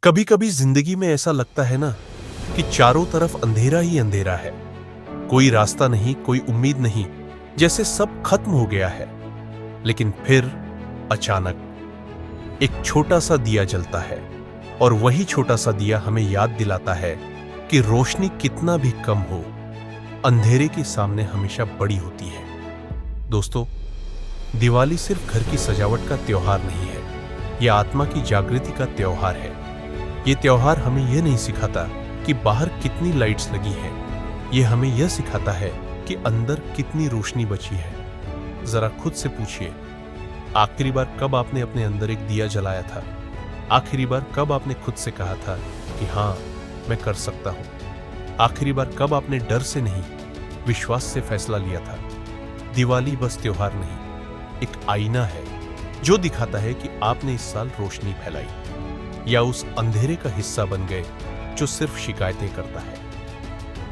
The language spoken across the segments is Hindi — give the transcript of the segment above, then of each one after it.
कभी कभी जिंदगी में ऐसा लगता है ना कि चारों तरफ अंधेरा ही अंधेरा है। कोई रास्ता नहीं, कोई उम्मीद नहीं, जैसे सब खत्म हो गया है। लेकिन फिर अचानक एक छोटा सा दिया जलता है और वही छोटा सा दिया हमें याद दिलाता है कि रोशनी कितना भी कम हो, अंधेरे के सामने हमेशा बड़ी होती है। दोस्तों, दिवाली सिर्फ घर की सजावट का त्योहार नहीं है, यह आत्मा की जागृति का त्योहार है। ये त्योहार हमें यह नहीं सिखाता कि बाहर कितनी लाइट्स लगी हैं, ये हमें यह सिखाता है कि अंदर कितनी रोशनी बची है। जरा खुद से पूछिए, आखिरी बार कब आपने अपने अंदर एक दिया जलाया था? आखिरी बार कब आपने खुद से कहा था कि हाँ, मैं कर सकता हूं? आखिरी बार कब आपने डर से नहीं, विश्वास से फैसला लिया था? दिवाली बस त्योहार नहीं, एक आईना है जो दिखाता है कि आपने इस साल रोशनी फैलाई या उस अंधेरे का हिस्सा बन गए जो सिर्फ शिकायतें करता है।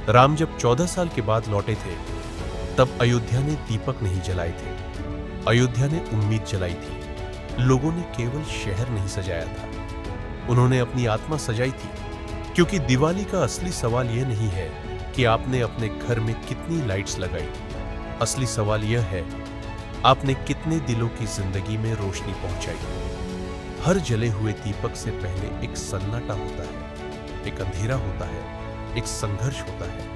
राम जब 14 साल के बाद लौटे थे, तब अयोध्या ने दीपक नहीं जलाए थे, अयोध्या ने उम्मीद जलाई थी। लोगों ने केवल शहर नहीं सजाया था, उन्होंने अपनी आत्मा सजाई थी। क्योंकि दिवाली का असली सवाल यह नहीं है कि आपने अपने घर में कितनी लाइट्स लगाई, असली सवाल यह है आपने कितने दिलों की जिंदगी में रोशनी पहुंचाई। हर जले हुए दीपक से पहले एक सन्नाटा होता है, एक अंधेरा होता है, एक संघर्ष होता है।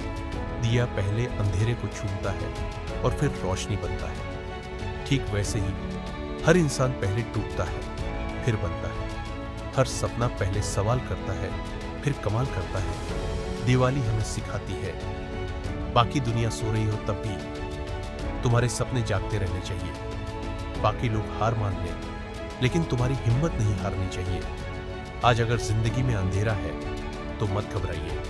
दिया पहले अंधेरे को छूता है और फिर रोशनी बनता है। ठीक वैसे ही हर इंसान पहले टूटता है, फिर बनता है। हर सपना पहले सवाल करता है, फिर कमाल करता है। दिवाली हमें सिखाती है, बाकी दुनिया सो रही हो तब भी तुम्हारे सपने जागते रहने चाहिए। बाकी लोग हार मान लें, लेकिन तुम्हारी हिम्मत नहीं हारनी चाहिए। आज अगर जिंदगी में अंधेरा है तो मत घबराइए,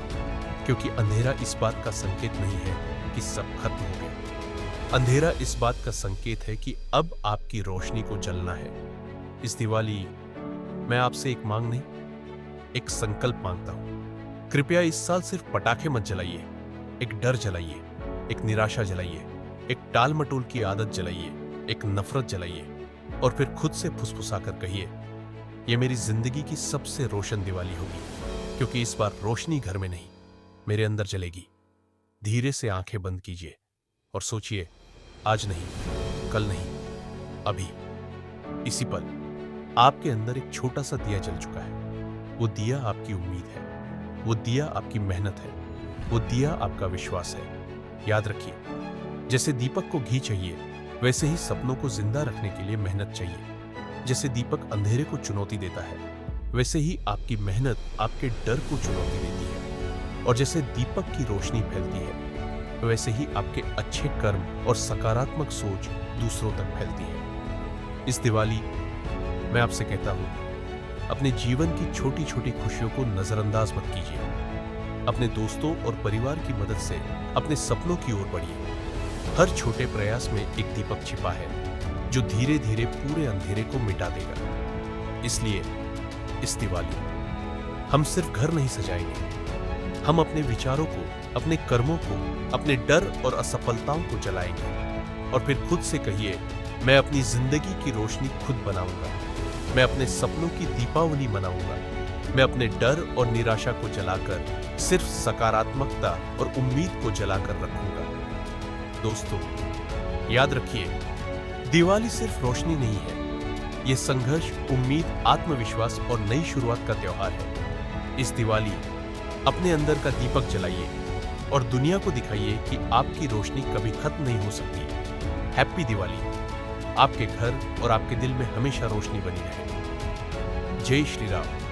क्योंकि अंधेरा इस बात का संकेत नहीं है कि सब खत्म हो गया। अंधेरा इस बात का संकेत है कि अब आपकी रोशनी को जलना है। इस दिवाली मैं आपसे एक मांग नहीं, एक संकल्प मांगता हूं। कृपया इस साल सिर्फ पटाखे मत जलाइए, एक डर जलाइए, एक निराशा जलाइए, एक टाल मटोल की आदत जलाइए, एक नफरत जलाइए और फिर खुद से फुसफुसाकर कहिए, यह मेरी जिंदगी की सबसे रोशन दिवाली होगी, क्योंकि इस बार रोशनी घर में नहीं, मेरे अंदर जलेगी। धीरे से आंखें बंद कीजिए और सोचिए, आज नहीं, कल नहीं, अभी, इसी पल आपके अंदर एक छोटा सा दिया जल चुका है। वो दिया आपकी उम्मीद है, वो दिया आपकी मेहनत है, वो दिया आपका विश्वास है। याद रखिए, जैसे दीपक को घी चाहिए, वैसे ही सपनों को जिंदा रखने के लिए मेहनत चाहिए। जैसे दीपक अंधेरे को चुनौती देता है, वैसे ही आपकी मेहनत आपके डर को चुनौती देती है। और जैसे दीपक की रोशनी फैलती है, वैसे ही आपके अच्छे कर्म और सकारात्मक सोच दूसरों तक फैलती है। इस दिवाली मैं आपसे कहता हूं, अपने जीवन की छोटी छोटी खुशियों को नजरअंदाज मत कीजिए। अपने दोस्तों और परिवार की मदद से अपने सपनों की ओर बढ़िए। हर छोटे प्रयास में एक दीपक छिपा है जो धीरे धीरे पूरे अंधेरे को मिटा देगा। इसलिए इस दिवाली हम सिर्फ घर नहीं सजाएंगे, हम अपने विचारों को, अपने कर्मों को, अपने डर और असफलताओं को जलाएंगे। और फिर खुद से कहिए, मैं अपनी जिंदगी की रोशनी खुद बनाऊंगा, मैं अपने सपनों की दीपावली मनाऊंगा, मैं अपने डर और निराशा को जलाकर सिर्फ सकारात्मकता और उम्मीद को जलाकर रखूंगा। दोस्तों, याद रखिए, दिवाली सिर्फ रोशनी नहीं है, यह संघर्ष, उम्मीद, आत्मविश्वास और नई शुरुआत का त्योहार है। इस दिवाली अपने अंदर का दीपक जलाइए और दुनिया को दिखाइए कि आपकी रोशनी कभी खत्म नहीं हो सकती। हैप्पी दिवाली। आपके घर और आपके दिल में हमेशा रोशनी बनी रहे। जय श्री राम।